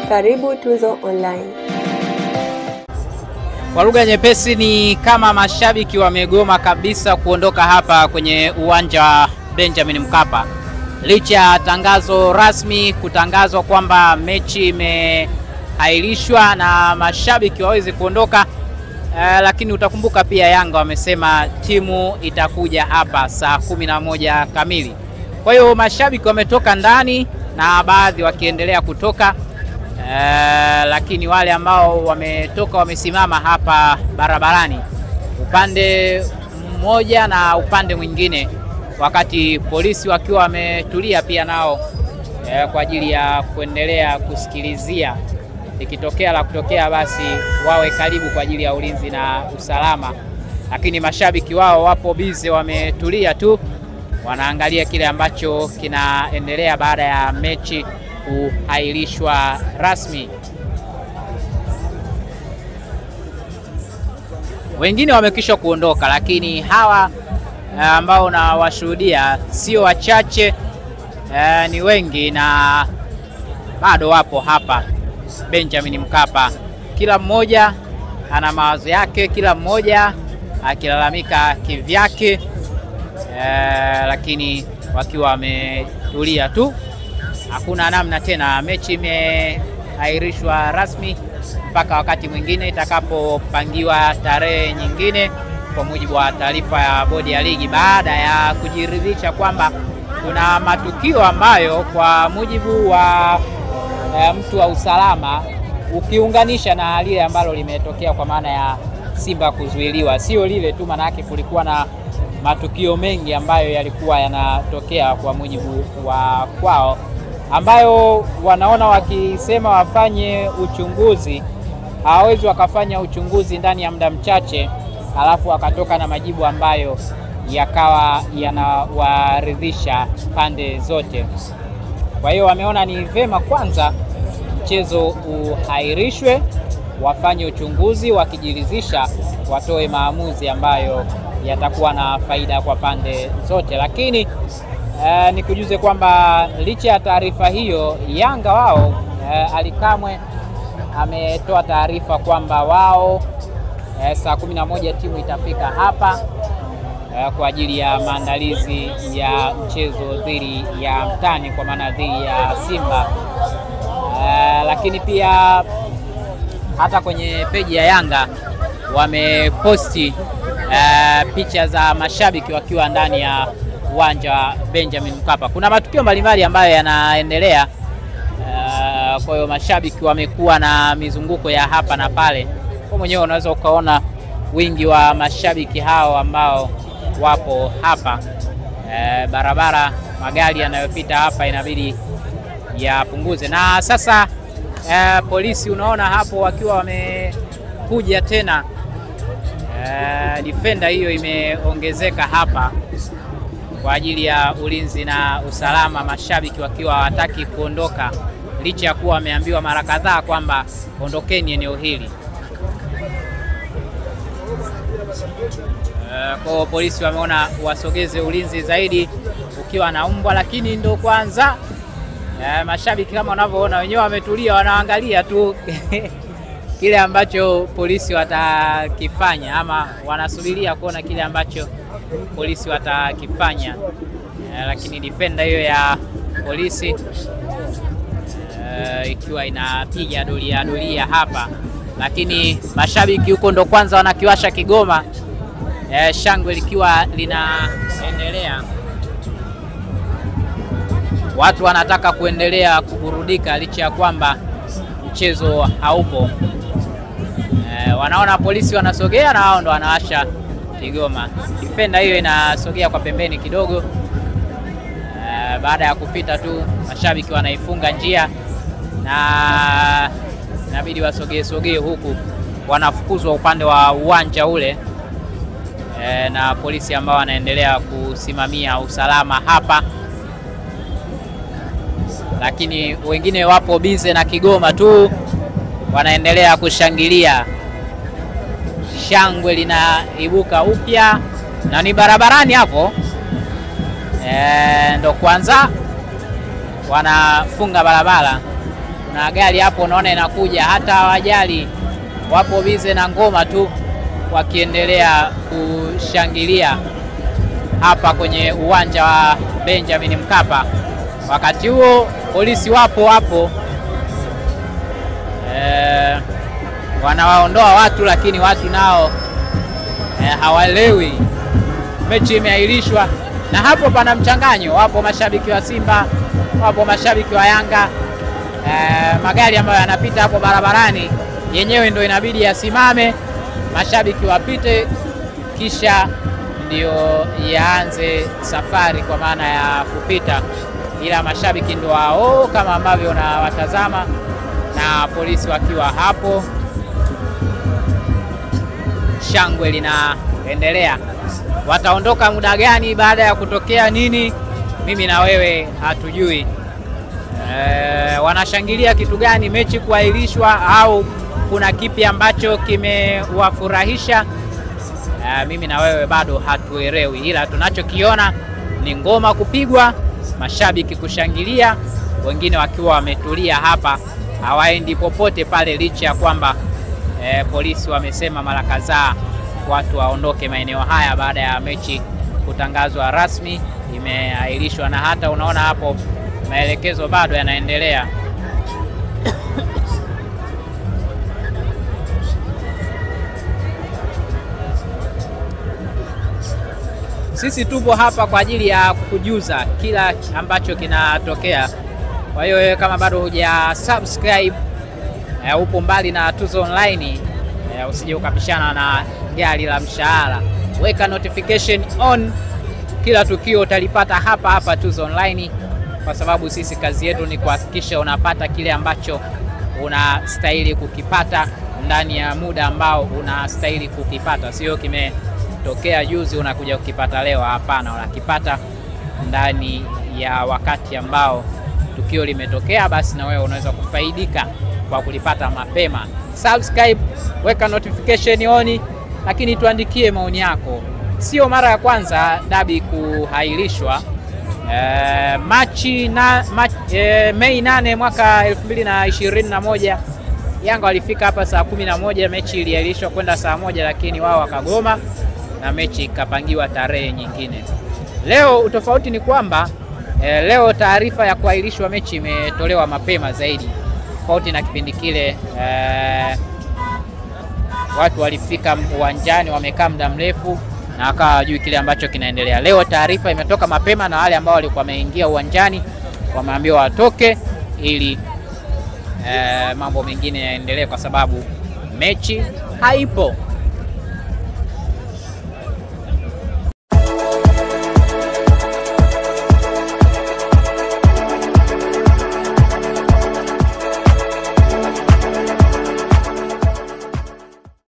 Karibu Tuzo Online. Kwa lugha nyepesi ni kama mashabiki wamegoma kabisa kuondoka hapa kwenye uwanja wa Benjamin Mkapa. Licha ya tangazo rasmi kutangazwa kwamba mechi imeahirishwa na mashabiki waweze kuondoka, lakini utakumbuka pia Yanga wamesema timu itakuja hapa saa 11 kamili. Kwa hiyo mashabiki wametoka ndani na baadhi wakiendelea kutoka, lakini wale ambao wametoka wamesimama hapa barabarani upande mmoja na upande mwingine, wakati polisi wakiwa wametulia pia nao kwa ajili ya kuendelea kusikilizia ikitokea la kutokea, basi wawe karibu kwa ajili ya ulinzi na usalama. Lakini mashabiki wao wapo bize, wametulia tu, wanaangalia kile ambacho kinaendelea baada ya mechi kuahirishwa rasmi. Wengine wamekwisha kuondoka, lakini hawa ambao na washuhudia sio wachache, ni wengi na bado wapo hapa Benjamin Mkapa. Kila mmoja ana mawazo yake, kila mmoja akilalamika kivyake, lakini wakiwa wametulia tu. Hakuna namna tena, mechi imeahirishwa rasmi mpaka wakati mwingine itakapopangiwa tarehe nyingine, kwa mujibu wa taarifa ya bodi ya ligi, baada ya kujiridhisha kwamba kuna matukio ambayo kwa mujibu wa mtu wa usalama, ukiunganisha na lile ambalo limetokea kwa maana ya Simba kuzuiliwa, sio lile tu, maana yake kulikuwa na matukio mengi ambayo yalikuwa yanatokea kwa mujibu wa kwao, ambayo wanaona wakisema wafanye uchunguzi hawawezi wakafanya uchunguzi ndani ya muda mchache alafu wakatoka na majibu ambayo yakawa yanawaridhisha pande zote. Kwa hiyo wameona ni vema kwanza mchezo uahirishwe, wafanye uchunguzi, wakijiridhisha watoe maamuzi ambayo yatakuwa na faida kwa pande zote. Lakini nikujuze kwamba licha ya taarifa hiyo, Yanga wao Ally Kamwe ametoa taarifa kwamba wao saa 11 timu itafika hapa kwa ajili ya maandalizi ya mchezo dhidi ya mtani, kwa maana dhidi ya Simba. Lakini pia hata kwenye peji ya Yanga wameposti picha za mashabiki wakiwa ndani ya uwanja wa Benjamin Mkapa. Kuna matukio mbalimbali ambayo yanaendelea, kwa hiyo mashabiki wamekuwa na mizunguko ya hapa na pale. Kwa mwenyewe unaweza ukaona wingi wa mashabiki hao ambao wapo hapa. Barabara, magari yanayopita hapa inabidi yapunguze. Na sasa polisi unaona hapo wakiwa wamekuja tena, defender hiyo imeongezeka hapa kwa ajili ya ulinzi na usalama, mashabiki wakiwa hawataki kuondoka licha ya kuwa wameambiwa mara kadhaa kwamba ondokeni eneo hili. Kwa polisi wameona wasogeze ulinzi zaidi ukiwa na mbwa, lakini ndo kwanza mashabiki kama wanavyoona wenyewe wametulia, wanaangalia tu kile ambacho polisi watakifanya, ama wanasubiria kuona kile ambacho polisi watakifanya. Lakini defender hiyo ya polisi ikiwa inapiga dolia hapa, lakini mashabiki huko ndo kwanza wanakiwasha kigoma, shangwe likiwa linaendelea. Watu wanataka kuendelea kuburudika licha ya kwamba mchezo haupo. Wanaona polisi wanasogea na wao ndo wanawasha kigoma. Defender hiyo inasogea kwa pembeni kidogo, baada ya kupita tu mashabiki wanaifunga njia na inabidi wasogee huku, wanafukuzwa upande wa uwanja ule na polisi ambao wanaendelea kusimamia usalama hapa. Lakini wengine wapo bize na kigoma tu, wanaendelea kushangilia. Shangwe linaibuka upya na ni barabarani hapo, ndo kwanza wanafunga barabara. Kuna gari hapo unaona inakuja, hata hawajali, wapo bize na ngoma tu wakiendelea kushangilia hapa kwenye uwanja wa Benjamin Mkapa. Wakati huo polisi wapo hapo wanawaondoa watu, lakini watu nao hawaelewi. Mechi imeahirishwa na hapo pana mchanganyo, wapo mashabiki wa Simba, wapo mashabiki wa Yanga. Magari ambayo yanapita hapo barabarani yenyewe ndio inabidi yasimame, mashabiki wapite, kisha ndio yaanze safari kwa maana ya kupita, ila mashabiki ndio wao kama ambavyo unawatazama na polisi wakiwa hapo. Shangwe linaendelea. Wataondoka muda gani, baada ya kutokea nini, mimi na wewe hatujui. Wanashangilia kitu gani, mechi kuahirishwa au kuna kipi ambacho kimewafurahisha? Mimi na wewe bado hatuelewi, ila tunachokiona ni ngoma kupigwa, mashabiki kushangilia, wengine wakiwa wametulia hapa, hawaendi popote pale, licha ya kwamba polisi wamesema mara kadhaa watu waondoke maeneo haya baada ya mechi kutangazwa rasmi imeahirishwa, na hata unaona hapo maelekezo bado yanaendelea. Sisi tupo hapa kwa ajili ya kukujuza kila ambacho kinatokea. Kwa hiyo wewe kama bado huja subscribe, upo mbali na Tuzo Online, usije ukapishana na gari la mshahara. Weka notification on, kila tukio utalipata hapa hapa Tuzo Online, kwa sababu sisi kazi yetu ni kuhakikisha unapata kile ambacho unastahili kukipata ndani ya muda ambao unastahili kukipata. Sio kimetokea juzi unakuja kukipata leo, hapana, unakipata ndani ya wakati ambao tukio limetokea, basi na wewe unaweza kufaidika kwa kulipata mapema. Subscribe, weka notification on, lakini tuandikie maoni yako. Sio mara ya kwanza dabi kuhairishwa. Mei 8 mwaka 2021 Yanga walifika hapa saa 11, mechi iliahirishwa kwenda saa 1, lakini wao wakagoma na mechi ikapangiwa tarehe nyingine. Leo utofauti ni kwamba leo taarifa ya kuahirishwa mechi imetolewa mapema zaidi, tofauti na kipindi kile. Watu walifika uwanjani wamekaa muda mrefu na wakawa hawajui kile ambacho kinaendelea. Leo taarifa imetoka mapema na wale ambao walikuwa wameingia uwanjani wameambiwa watoke ili mambo mengine yaendelee, kwa sababu mechi haipo.